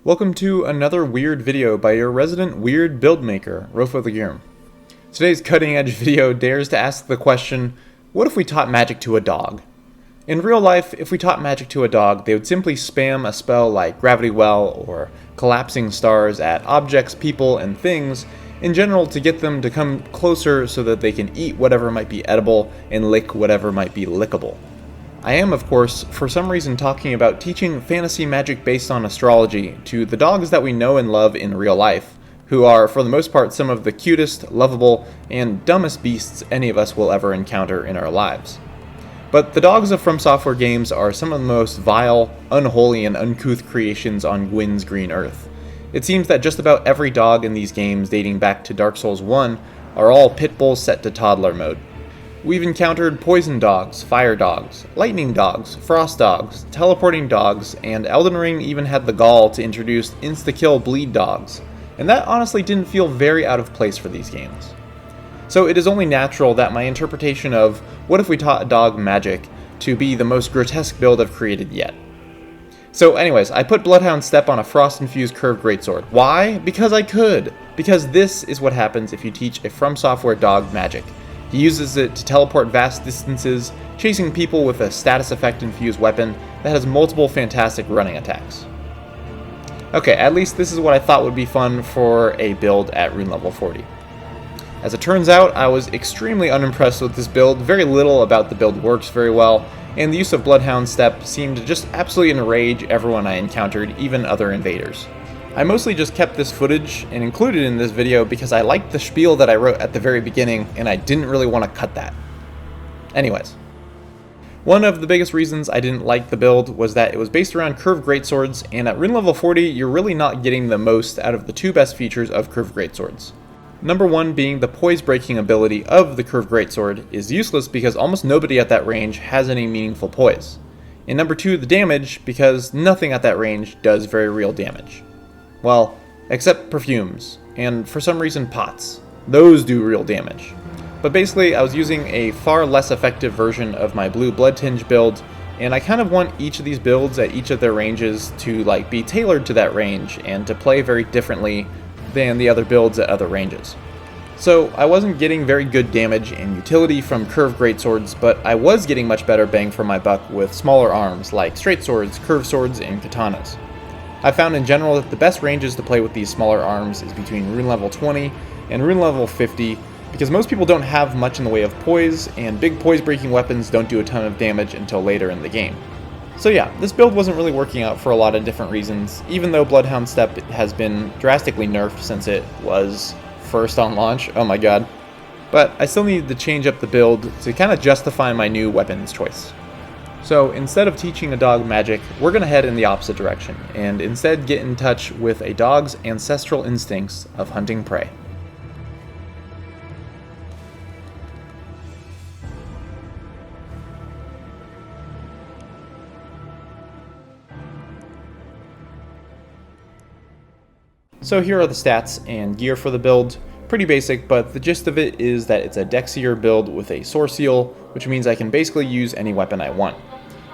Welcome to another weird video by your resident weird build maker, Rofo the Gurm. Today's cutting edge video dares to ask the question, what if we taught magic to a dog? In real life, if we taught magic to a dog, they would simply spam a spell like Gravity Well or Collapsing Stars at objects, people, and things in general to get them to come closer so that they can eat whatever might be edible and lick whatever might be lickable. I am, of course, for some reason talking about teaching fantasy magic based on astrology to the dogs that we know and love in real life, who are, for the most part, some of the cutest, lovable, and dumbest beasts any of us will ever encounter in our lives. But the dogs of From Software games are some of the most vile, unholy, and uncouth creations on Gwyn's green earth. It seems that just about every dog in these games dating back to Dark Souls 1 are all pit bulls set to toddler mode. We've encountered poison dogs, fire dogs, lightning dogs, frost dogs, teleporting dogs, and Elden Ring even had the gall to introduce insta-kill bleed dogs, and that honestly didn't feel very out of place for these games. So it is only natural that my interpretation of what if we taught a dog magic to be the most grotesque build I've created yet. So anyways, I put Bloodhound Step on a frost-infused curved greatsword. Why? Because I could! Because this is what happens if you teach a From Software dog magic. He uses it to teleport vast distances, chasing people with a status effect infused weapon that has multiple fantastic running attacks. Okay, at least this is what I thought would be fun for a build at rune level 40. As it turns out, I was extremely unimpressed with this build, very little about the build works very well, and the use of Bloodhound Step seemed to just absolutely enrage everyone I encountered, even other invaders. I mostly just kept this footage and included it in this video because I liked the spiel that I wrote at the very beginning and I didn't really want to cut that. Anyways. One of the biggest reasons I didn't like the build was that it was based around curved greatswords, and at rune level 40 you're really not getting the most out of the two best features of curved greatswords. Number one being the poise breaking ability of the curved greatsword is useless because almost nobody at that range has any meaningful poise. And number two, the damage, because nothing at that range does very real damage. Well, except perfumes, and for some reason pots. Those do real damage. But basically, I was using a far less effective version of my blue blood tinge build, and I kind of want each of these builds at each of their ranges to be tailored to that range and to play very differently than the other builds at other ranges. So I wasn't getting very good damage and utility from curved greatswords, but I was getting much better bang for my buck with smaller arms like straight swords, curved swords, and katanas. I found in general that the best ranges to play with these smaller arms is between rune level 20 and rune level 50, because most people don't have much in the way of poise, and big poise breaking weapons don't do a ton of damage until later in the game. So yeah, this build wasn't really working out for a lot of different reasons, even though Bloodhound Step has been drastically nerfed since it was first on launch, oh my god. But I still needed to change up the build to kind of justify my new weapons choice. So instead of teaching a dog magic, we're going to head in the opposite direction, and instead get in touch with a dog's ancestral instincts of hunting prey. So here are the stats and gear for the build. Pretty basic, but the gist of it is that it's a Dexier build with a Sword Seal, which means I can basically use any weapon I want.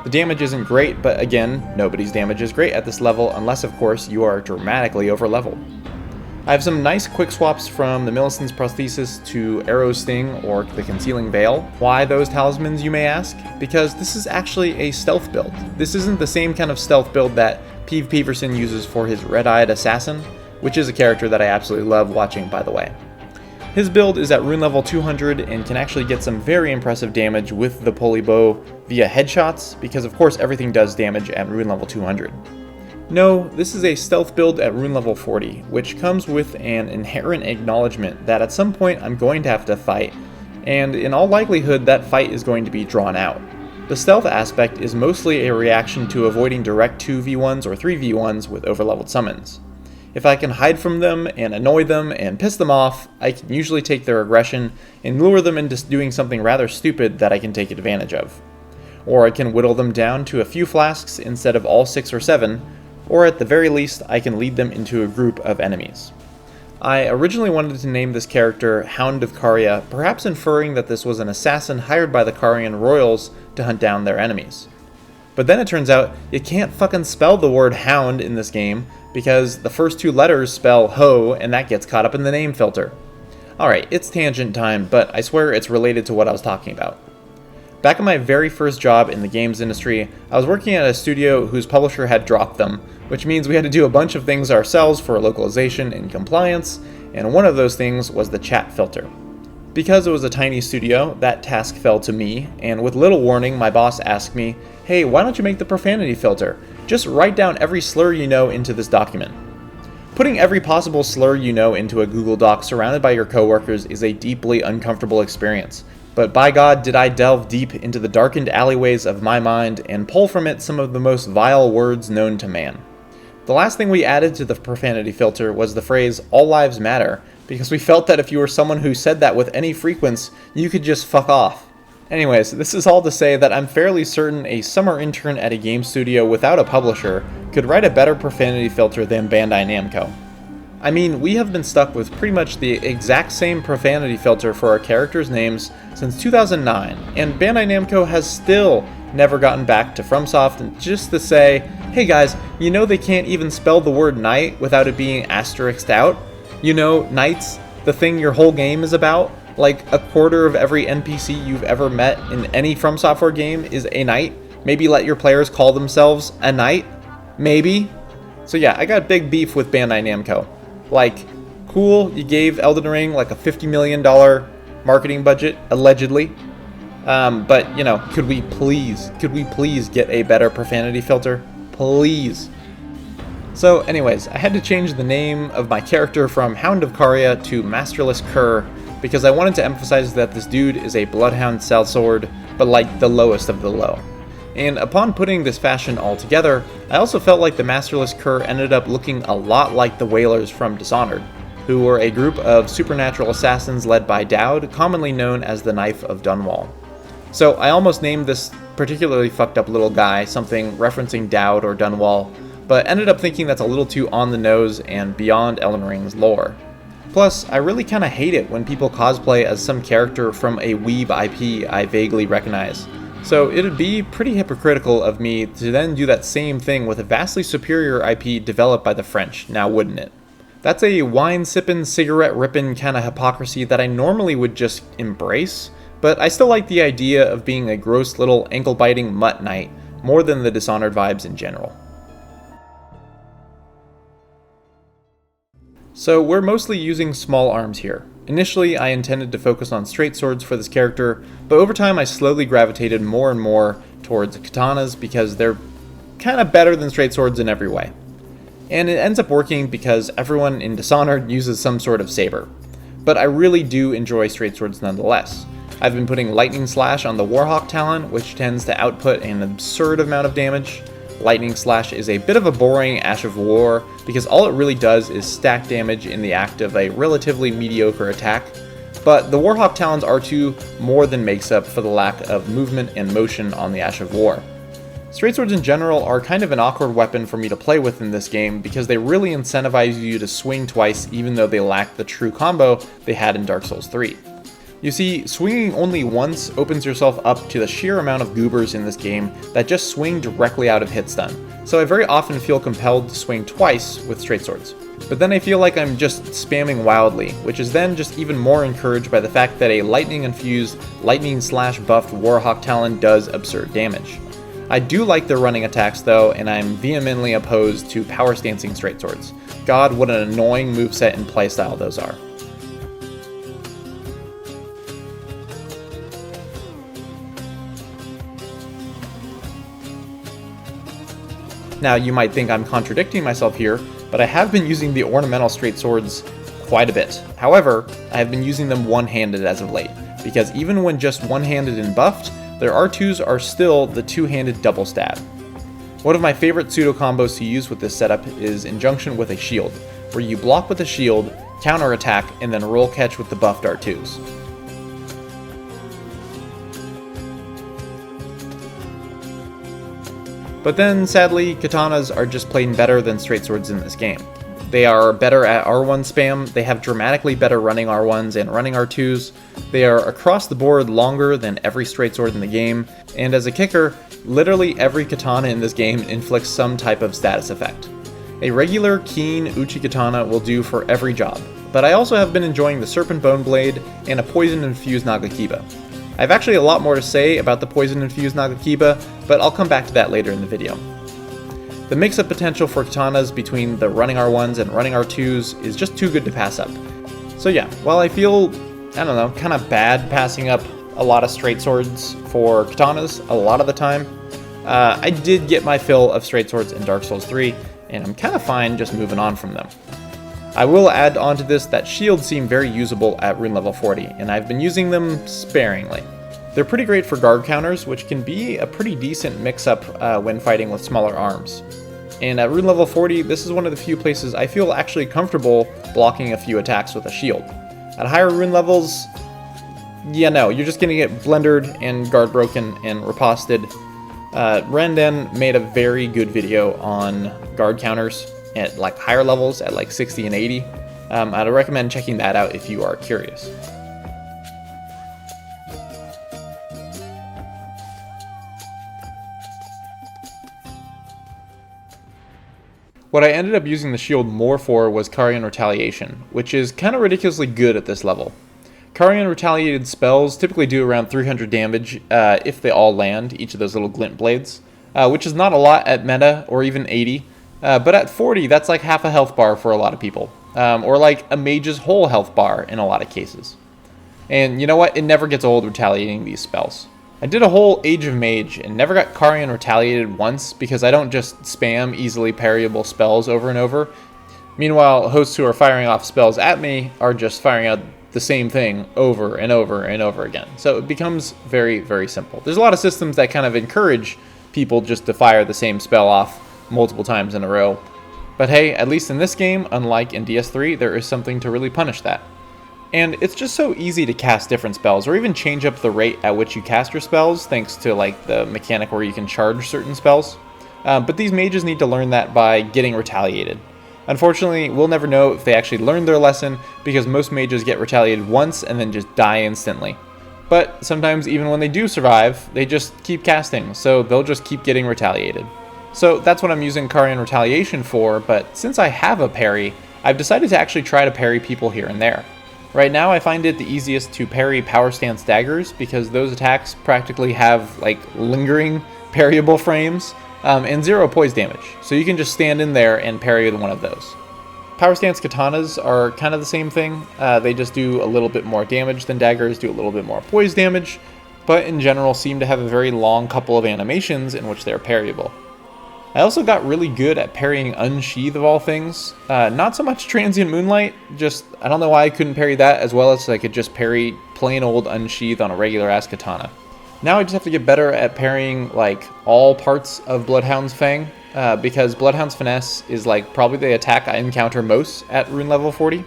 The damage isn't great, but again, nobody's damage is great at this level unless of course you are dramatically over leveled. I have some nice quick swaps from the Millicent's Prosthesis to Arrow Sting or the Concealing Veil. Why those talismans, you may ask? Because this is actually a stealth build. This isn't the same kind of stealth build that Peeve Peverson uses for his Red-Eyed Assassin, which is a character that I absolutely love watching, by the way. His build is at rune level 200 and can actually get some very impressive damage with the pulley bow via headshots, because of course everything does damage at rune level 200. No, this is a stealth build at rune level 40, which comes with an inherent acknowledgement that at some point I'm going to have to fight, and in all likelihood that fight is going to be drawn out. The stealth aspect is mostly a reaction to avoiding direct 2v1s or 3v1s with overleveled summons. If I can hide from them and annoy them and piss them off, I can usually take their aggression and lure them into doing something rather stupid that I can take advantage of. Or I can whittle them down to a few flasks instead of all 6 or 7, or at the very least I can lead them into a group of enemies. I originally wanted to name this character Hound of Caria, perhaps inferring that this was an assassin hired by the Carian royals to hunt down their enemies. But then it turns out you can't fucking spell the word hound in this game because the first 2 letters spell ho, and that gets caught up in the name filter. Alright, it's tangent time, but I swear it's related to what I was talking about. Back in my very first job in the games industry, I was working at a studio whose publisher had dropped them, which means we had to do a bunch of things ourselves for localization and compliance, and one of those things was the chat filter. Because it was a tiny studio, that task fell to me, and with little warning, my boss asked me, "Hey, why don't you make the profanity filter? Just write down every slur you know into this document." Putting every possible slur you know into a Google Doc surrounded by your coworkers is a deeply uncomfortable experience. But by God, did I delve deep into the darkened alleyways of my mind and pull from it some of the most vile words known to man. The last thing we added to the profanity filter was the phrase, "all lives matter," because we felt that if you were someone who said that with any frequency, you could just fuck off. Anyways, this is all to say that I'm fairly certain a summer intern at a game studio without a publisher could write a better profanity filter than Bandai Namco. I mean, we have been stuck with pretty much the exact same profanity filter for our characters' names since 2009, and Bandai Namco has still never gotten back to FromSoft just to say, "Hey guys, you know they can't even spell the word knight without it being asterisked out? You know, knights, the thing your whole game is about? Like, a quarter of every NPC you've ever met in any From Software game is a knight? Maybe let your players call themselves a knight? Maybe?" So yeah, I got big beef with Bandai Namco. Like, cool, you gave Elden Ring like a $50 million marketing budget, allegedly. But, you know, could we please get a better profanity filter? Please. So anyways, I had to change the name of my character from Hound of Caria to Masterless Cur because I wanted to emphasize that this dude is a Bloodhound Sellsword, but like the lowest of the low. And upon putting this fashion all together, I also felt like the Masterless Cur ended up looking a lot like the Whalers from Dishonored, who were a group of supernatural assassins led by Dowd, commonly known as the Knife of Dunwall. So I almost named this particularly fucked up little guy something referencing Dowd or Dunwall, but ended up thinking that's a little too on the nose and beyond Elden Ring's lore. Plus, I really kinda hate it when people cosplay as some character from a Weeb IP I vaguely recognize. So it'd be pretty hypocritical of me to then do that same thing with a vastly superior IP developed by the French, now wouldn't it? That's a wine-sippin', cigarette-rippin' kinda hypocrisy that I normally would just embrace, but I still like the idea of being a gross little ankle-biting mutt knight more than the Dishonored vibes in general. So we're mostly using small arms here. Initially, I intended to focus on straight swords for this character, but over time I slowly gravitated more and more towards katanas because they're kind of better than straight swords in every way. And it ends up working because everyone in Dishonored uses some sort of saber. But I really do enjoy straight swords nonetheless. I've been putting Lightning Slash on the Warhawk Talon, which tends to output an absurd amount of damage. Lightning Slash is a bit of a boring Ash of War because all it really does is stack damage in the act of a relatively mediocre attack, but the Warhawk Talon's R2 more than makes up for the lack of movement and motion on the Ash of War. Straight swords in general are kind of an awkward weapon for me to play with in this game because they really incentivize you to swing twice even though they lack the true combo they had in Dark Souls 3. You see, swinging only once opens yourself up to the sheer amount of goobers in this game that just swing directly out of hit stun, so I very often feel compelled to swing twice with straight swords. But then I feel like I'm just spamming wildly, which is then just even more encouraged by the fact that a lightning-infused, lightning-slash buffed Warhawk Talon does absurd damage. I do like their running attacks though, and I'm vehemently opposed to power stancing straight swords. God, what an annoying moveset and playstyle those are. Now, you might think I'm contradicting myself here, but I have been using the ornamental straight swords quite a bit. However, I have been using them one-handed as of late, because even when just one-handed and buffed, their R2s are still the two-handed double stab. One of my favorite pseudo combos to use with this setup is Injunction with a shield, where you block with a shield, counter-attack, and then roll catch with the buffed R2s. But then, sadly, katanas are just plain better than straight swords in this game. They are better at R1 spam, they have dramatically better running R1s and running R2s, they are across the board longer than every straight sword in the game, and as a kicker, literally every katana in this game inflicts some type of status effect. A regular, keen uchi katana will do for every job, but I also have been enjoying the Serpent Bone Blade and a poison-infused Nagakiba. I have actually a lot more to say about the poison-infused Nagakiba, but I'll come back to that later in the video. The mix-up potential for katanas between the running R1s and running R2s is just too good to pass up. So yeah, while I feel, I don't know, kind of bad passing up a lot of straight swords for katanas a lot of the time, I did get my fill of straight swords in Dark Souls 3, and I'm kind of fine just moving on from them. I will add onto this that shields seem very usable at rune level 40, and I've been using them sparingly. They're pretty great for guard counters, which can be a pretty decent mix-up when fighting with smaller arms. And at rune level 40, this is one of the few places I feel actually comfortable blocking a few attacks with a shield. At higher rune levels, yeah, no, you're just gonna get blendered and guard broken and riposted. Renden made a very good video on guard counters at like higher levels, at like 60 and 80. I'd recommend checking that out if you are curious. What I ended up using the shield more for was Carian Retaliation, which is kind of ridiculously good at this level. Carian Retaliated spells typically do around 300 damage if they all land, each of those little glint blades, which is not a lot at meta, or even 80, but at 40 that's like half a health bar for a lot of people, or like a mage's whole health bar in a lot of cases. And you know what, it never gets old retaliating these spells. I did a whole Age of Mage and never got Carian Retaliated once because I don't just spam easily parryable spells over and over. Meanwhile, hosts who are firing off spells at me are just firing out the same thing over and over and over again. So it becomes very, very simple. There's a lot of systems that kind of encourage people just to fire the same spell off multiple times in a row. But hey, at least in this game, unlike in DS3, there is something to really punish that. And it's just so easy to cast different spells, or even change up the rate at which you cast your spells, thanks to like the mechanic where you can charge certain spells. But these mages need to learn that by getting retaliated. Unfortunately, we'll never know if they actually learned their lesson, because most mages get retaliated once and then just die instantly. But sometimes even when they do survive, they just keep casting, so they'll just keep getting retaliated. So that's what I'm using Carian Retaliation for, but since I have a parry, I've decided to actually try to parry people here and there. Right now I find it the easiest to parry power stance daggers because those attacks practically have like lingering parryable frames and 0 poise damage, so you can just stand in there and parry with one of those. Power stance katanas are kind of the same thing, they just do a little bit more damage than daggers, do a little bit more poise damage, but in general seem to have a very long couple of animations in which they're parryable. I also got really good at parrying Unsheath of all things. Not so much Transient Moonlight, just I don't know why I couldn't parry that as well as I could just parry plain old Unsheath on a regular ass katana. Now I just have to get better at parrying like all parts of Bloodhound's Fang, because Bloodhound's Finesse is like probably the attack I encounter most at rune level 40.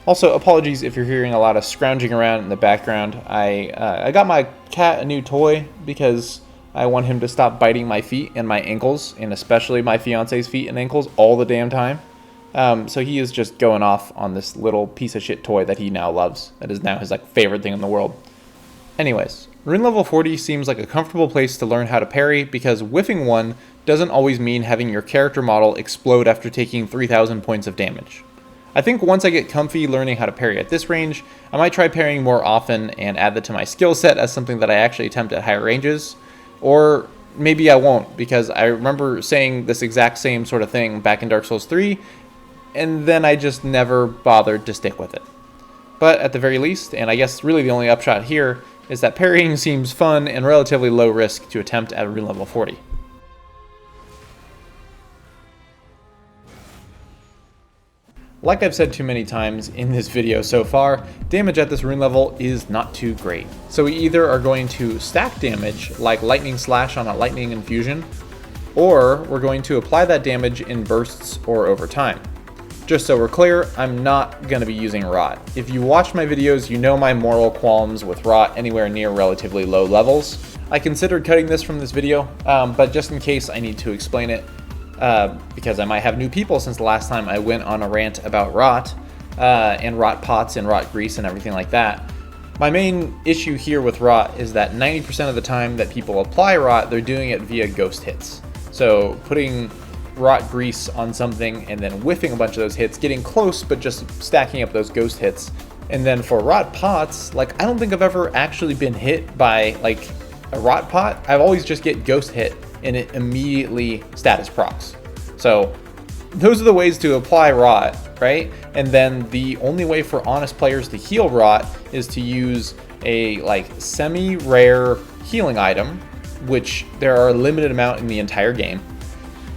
Also, apologies if you're hearing a lot of scrounging around in the background. I got my cat a new toy because I want him to stop biting my feet and my ankles, and especially my fiance's feet and ankles all the damn time. So he is just going off on this little piece of shit toy that he now loves. That is now his like favorite thing in the world. Anyways, rune level 40 seems like a comfortable place to learn how to parry because whiffing one doesn't always mean having your character model explode after taking 3,000 points of damage. I think once I get comfy learning how to parry at this range, I might try parrying more often and add that to my skill set as something that I actually attempt at higher ranges. Or maybe I won't, because I remember saying this exact same sort of thing back in Dark Souls 3, and then I just never bothered to stick with it. But at the very least, and I guess really the only upshot here, is that parrying seems fun and relatively low risk to attempt at rune level 40. Like I've said too many times in this video so far, damage at this rune level is not too great. So we either are going to stack damage, like Lightning Slash on a Lightning Infusion, or we're going to apply that damage in bursts or over time. Just so we're clear, I'm not going to be using Rot. If you watch my videos, you know my moral qualms with Rot anywhere near relatively low levels. I considered cutting this from this video, but just in case I need to explain it, because I might have new people since the last time I went on a rant about rot, and rot pots and rot grease and everything like that. My main issue here with rot is that 90% of the time that people apply rot, they're doing it via ghost hits. So putting rot grease on something and then whiffing a bunch of those hits, getting close but just stacking up those ghost hits. And then for rot pots, like I don't think I've ever actually been hit by like a rot pot. I've always just get ghost hit and it immediately status procs. So those are the ways to apply rot, right? And then the only way for honest players to heal rot is to use a like semi-rare healing item, which there are a limited amount in the entire game,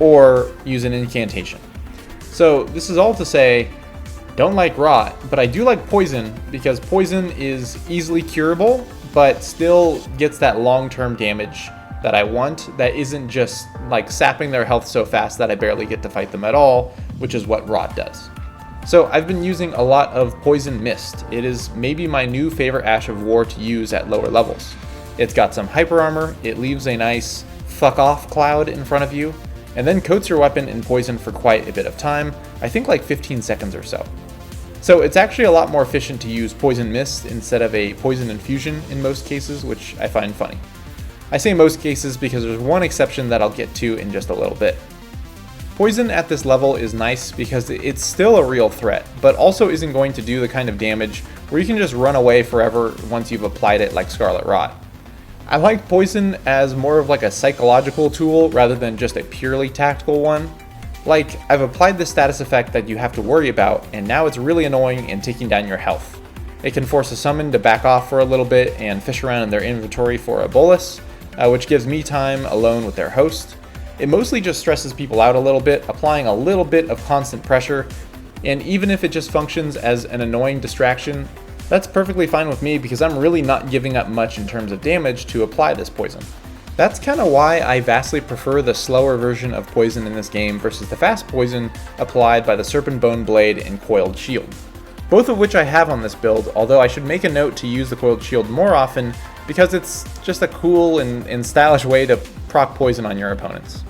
or use an incantation. So this is all to say, don't like rot, but I do like poison because poison is easily curable, but still gets that long-term damage that I want, that isn't just like sapping their health so fast that I barely get to fight them at all, which is what rot does. So I've been using a lot of Poison Mist. It is maybe my new favorite Ash of War to use at lower levels. It's got some hyper armor, it leaves a nice fuck off cloud in front of you, and then coats your weapon in poison for quite a bit of time, I think like 15 seconds or so. So it's actually a lot more efficient to use Poison Mist instead of a Poison Infusion in most cases, which I find funny. I say most cases because there's one exception that I'll get to in just a little bit. Poison at this level is nice because it's still a real threat, but also isn't going to do the kind of damage where you can just run away forever once you've applied it like Scarlet Rot. I like poison as more of like a psychological tool rather than just a purely tactical one. Like, I've applied the status effect that you have to worry about, and now it's really annoying and taking down your health. It can force a summon to back off for a little bit and fish around in their inventory for a bolus, which gives me time alone with their host. It mostly just stresses people out a little bit, applying a little bit of constant pressure, and even if it just functions as an annoying distraction, that's perfectly fine with me because I'm really not giving up much in terms of damage to apply this poison. That's kind of why I vastly prefer the slower version of poison in this game versus the fast poison applied by the Serpent Bone Blade and Coiled Shield. Both of which I have on this build, although I should make a note to use the Coiled Shield more often because it's just a cool and stylish way to proc poison on your opponents.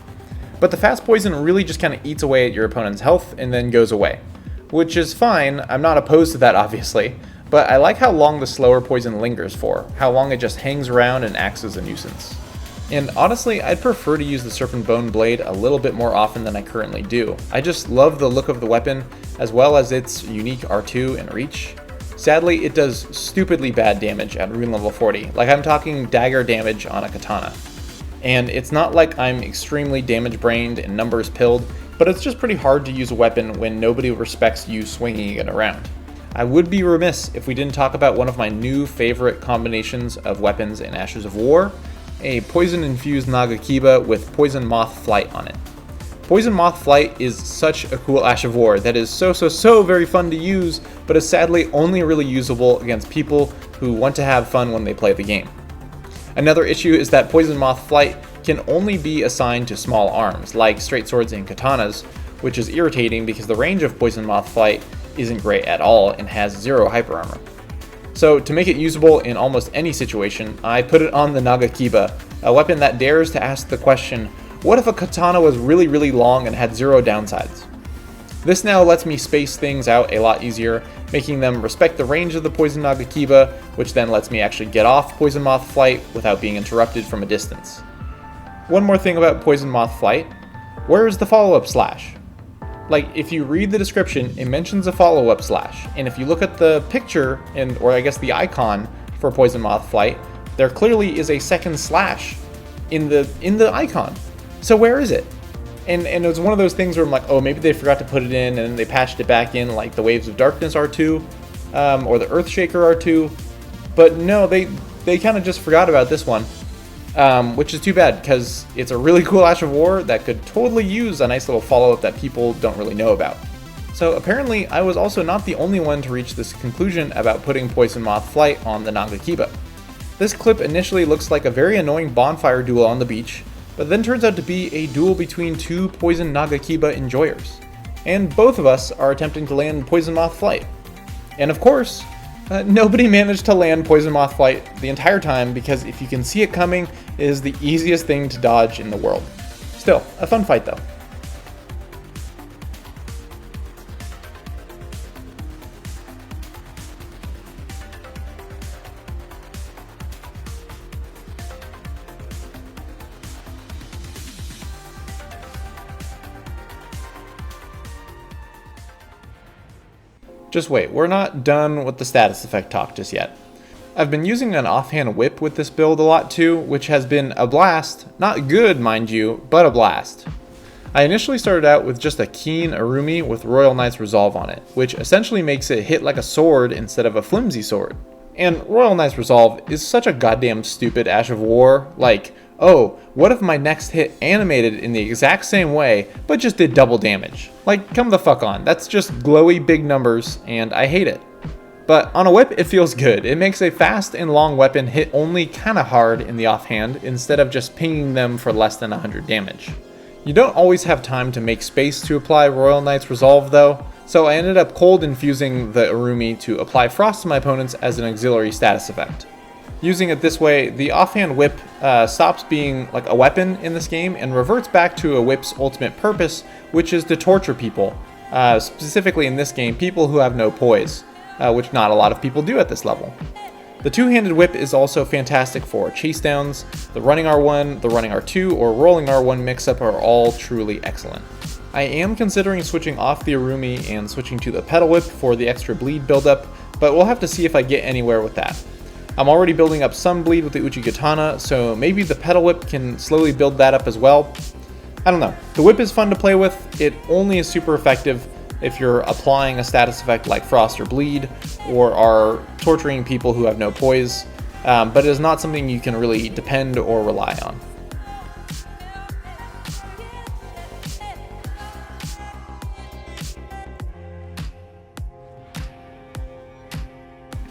But the fast poison really just kind of eats away at your opponent's health and then goes away, which is fine. I'm not opposed to that obviously, but I like how long the slower poison lingers for, how long it just hangs around and acts as a nuisance. And honestly, I'd prefer to use the Serpent Bone Blade a little bit more often than I currently do. I just love the look of the weapon, as well as its unique R2 and reach. Sadly, it does stupidly bad damage at rune level 40, like I'm talking dagger damage on a katana. And it's not like I'm extremely damage-brained and numbers pilled, but it's just pretty hard to use a weapon when nobody respects you swinging it around. I would be remiss if we didn't talk about one of my new favorite combinations of weapons in Ashes of War, a poison-infused Nagakiba with Poison Moth Flight on it. Poison Moth Flight is such a cool Ash of War that is so very fun to use, but is sadly only really usable against people who want to have fun when they play the game. Another issue is that Poison Moth Flight can only be assigned to small arms, like straight swords and katanas, which is irritating because the range of Poison Moth Flight isn't great at all and has 0 hyper armor. So to make it usable in almost any situation, I put it on the Nagakiba, a weapon that dares to ask the question, what if a katana was really long and had 0 downsides? This now lets me space things out a lot easier, making them respect the range of the Poison Nagakiba, which then lets me actually get off Poison Moth Flight without being interrupted from a distance. One more thing about Poison Moth Flight, where is the follow-up slash? Like, if you read the description, it mentions a follow-up slash, and if you look at the picture, or I guess the icon for Poison Moth Flight, there clearly is a second slash in the icon. So where is it? And it was one of those things where I'm like, oh, maybe they forgot to put it in, and then they patched it back in like the Waves of Darkness R2, or the Earthshaker R2, but no, they kind of just forgot about this one. Which is too bad, because it's a really cool Ash of War that could totally use a nice little follow-up that people don't really know about. So apparently, I was also not the only one to reach this conclusion about putting Poison Moth Flight on the Nagakiba. This clip initially looks like a very annoying bonfire duel on the beach, but then turns out to be a duel between 2 Poison Nagakiba enjoyers. And both of us are attempting to land Poison Moth Flight. And of course, Nobody managed to land Poison Moth Flight the entire time because if you can see it coming, it is the easiest thing to dodge in the world. Still, a fun fight though. Just wait, we're not done with the status effect talk just yet. I've been using an offhand whip with this build a lot too, which has been a blast. Not good, mind you, but a blast. I initially started out with just a keen Arumi with Royal Knight's Resolve on it, which essentially makes it hit like a sword instead of a flimsy sword. And Royal Knight's Resolve is such a goddamn stupid Ash of War, like, oh, what if my next hit animated in the exact same way, but just did double damage? Like, come the fuck on, that's just glowy big numbers, and I hate it. But on a whip, it feels good. It makes a fast and long weapon hit only kinda hard in the offhand, instead of just pinging them for less than 100 damage. You don't always have time to make space to apply Royal Knight's Resolve though, so I ended up cold infusing the Arumi to apply Frost to my opponents as an auxiliary status effect. Using it this way, the offhand whip stops being like a weapon in this game and reverts back to a whip's ultimate purpose, which is to torture people. Specifically in this game, people who have no poise, which not a lot of people do at this level. The two-handed whip is also fantastic for chase downs. The running R1, the running R2, or rolling R1 mix-up are all truly excellent. I am considering switching off the Arumi and switching to the pedal whip for the extra bleed buildup, but we'll have to see if I get anywhere with that. I'm already building up some bleed with the Uchi Katana, so maybe the pedal whip can slowly build that up as well. I don't know. The whip is fun to play with. It only is super effective if you're applying a status effect like Frost or Bleed, or are torturing people who have no poise, but it is not something you can really depend or rely on.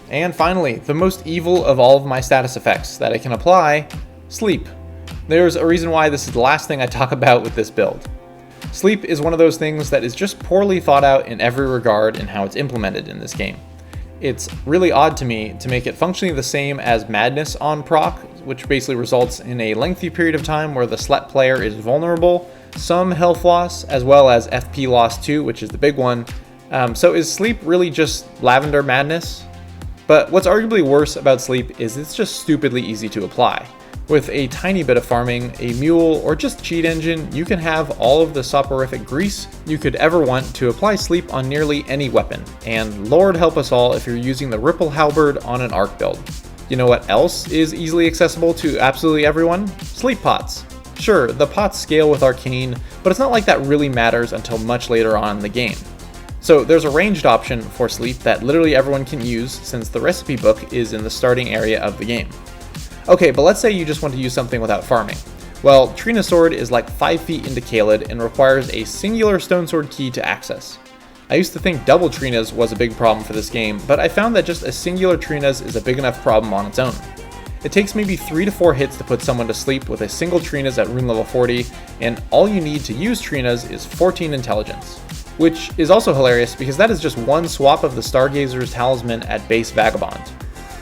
And finally, the most evil of all of my status effects that I can apply, Sleep. There's a reason why this is the last thing I talk about with this build. Sleep is one of those things that is just poorly thought out in every regard in how it's implemented in this game. It's really odd to me to make it functionally the same as Madness on proc, which basically results in a lengthy period of time where the Slet player is vulnerable, some health loss, as well as FP loss too, which is the big one. So is Sleep really just Lavender Madness? But what's arguably worse about Sleep is it's just stupidly easy to apply. With a tiny bit of farming, a mule, or just cheat engine, you can have all of the soporific grease you could ever want to apply Sleep on nearly any weapon, and Lord help us all if you're using the Ripple Halberd on an arc build. You know what else is easily accessible to absolutely everyone? Sleep pots. Sure, the pots scale with Arcane, but it's not like that really matters until much later on in the game. So there's a ranged option for Sleep that literally everyone can use since the recipe book is in the starting area of the game. Okay, but let's say you just want to use something without farming. Well, Trina's sword is like 5 feet into Kaled and requires a singular stone sword key to access. I used to think double Trina's was a big problem for this game, but I found that just a singular Trina's is a big enough problem on its own. It takes maybe 3 to 4 hits to put someone to sleep with a single Trina's at rune level 40, and all you need to use Trina's is 14 intelligence. Which is also hilarious because that is just one swap of the Stargazer's Talisman at base Vagabond.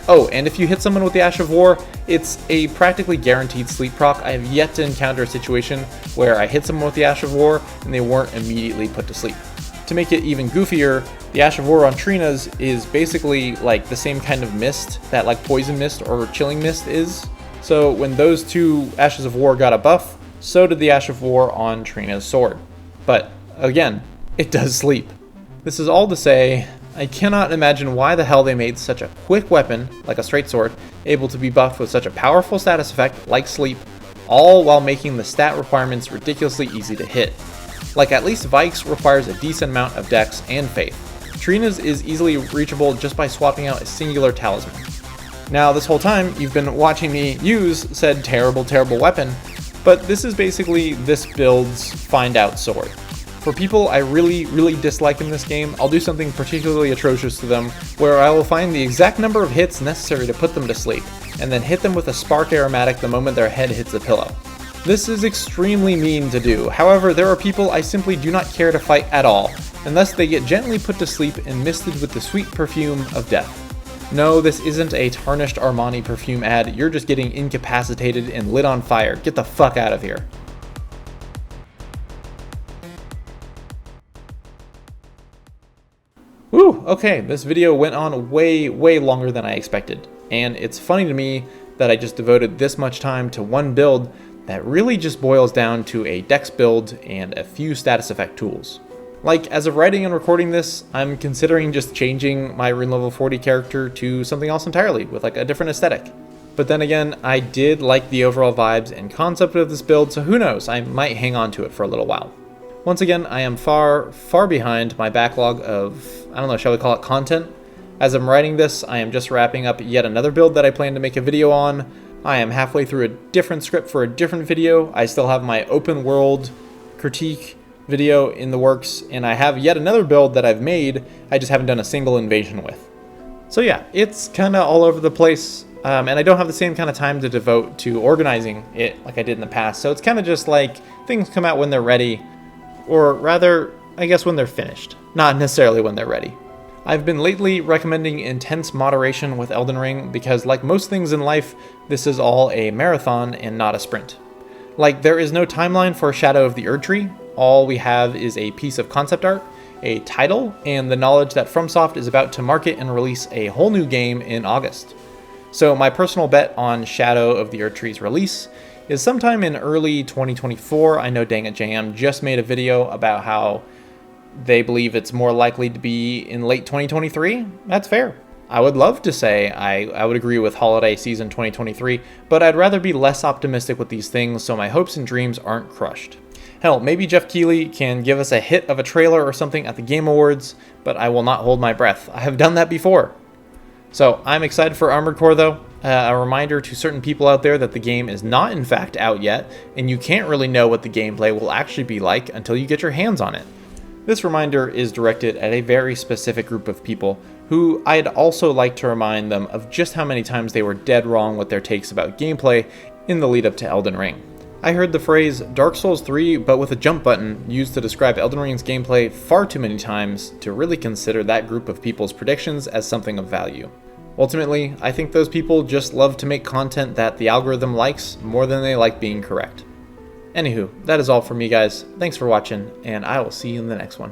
Oh, and if you hit someone with the Ash of War, it's a practically guaranteed sleep proc. I have yet to encounter a situation where I hit someone with the Ash of War and they weren't immediately put to sleep. To make it even goofier, the Ash of War on Trina's is basically like the same kind of mist that like Poison Mist or Chilling Mist is. So when those two Ashes of War got a buff, so did the Ash of War on Trina's sword. But again, it does sleep. This is all to say, I cannot imagine why the hell they made such a quick weapon, like a straight sword, able to be buffed with such a powerful status effect like Sleep, all while making the stat requirements ridiculously easy to hit. Like at least Vike's requires a decent amount of Dex and Faith. Trina's is easily reachable just by swapping out a singular talisman. Now this whole time, you've been watching me use said terrible weapon, but this is basically this build's find out sword. For people I really dislike in this game, I'll do something particularly atrocious to them, where I will find the exact number of hits necessary to put them to sleep, and then hit them with a spark aromatic the moment their head hits the pillow. This is extremely mean to do, however there are people I simply do not care to fight at all, unless they get gently put to sleep and misted with the sweet perfume of death. No, this isn't a tarnished Armani perfume ad, you're just getting incapacitated and lit on fire. Get the fuck out of here. Whew, okay, this video went on way longer than I expected, and it's funny to me that I just devoted this much time to one build that really just boils down to a dex build and a few status effect tools. Like, as of writing and recording this, I'm considering just changing my rune level 40 character to something else entirely, with like a different aesthetic. But then again, I did like the overall vibes and concept of this build, so who knows, I might hang on to it for a little while. Once again, I am far behind my backlog of, I don't know, shall we call it content? As I'm writing this, I am just wrapping up yet another build that I plan to make a video on. I am halfway through a different script for a different video. I still have my open world critique video in the works, and I have yet another build that I've made, I just haven't done a single invasion with. So yeah, it's kind of all over the place, and I don't have the same kind of time to devote to organizing it like I did in the past, so it's kind of just like things come out when they're ready, or rather, I guess when they're finished, not necessarily when they're ready. I've been lately recommending intense moderation with Elden Ring because, like most things in life, this is all a marathon and not a sprint. Like, there is no timeline for Shadow of the Erdtree. All we have is a piece of concept art, a title, and the knowledge that FromSoft is about to market and release a whole new game in August. So my personal bet on Shadow of the Erdtree's release is sometime in early 2024. I know Dang It JM just made a video about how they believe it's more likely to be in late 2023. That's fair. I would love to say I would agree with holiday season 2023, but I'd rather be less optimistic with these things so my hopes and dreams aren't crushed. Hell, maybe Jeff Keighley can give us a hit of a trailer or something at the Game Awards, but I will not hold my breath. I have done that before. So I'm excited for Armored Core though. A reminder to certain people out there that the game is not in fact out yet, and you can't really know what the gameplay will actually be like until you get your hands on it. This reminder is directed at a very specific group of people who I'd also like to remind them of just how many times they were dead wrong with their takes about gameplay in the lead up to Elden Ring. I heard the phrase Dark Souls 3 but with a jump button used to describe Elden Ring's gameplay far too many times to really consider that group of people's predictions as something of value. Ultimately, I think those people just love to make content that the algorithm likes more than they like being correct. Anywho, that is all from me guys. Thanks for watching, and I will see you in the next one.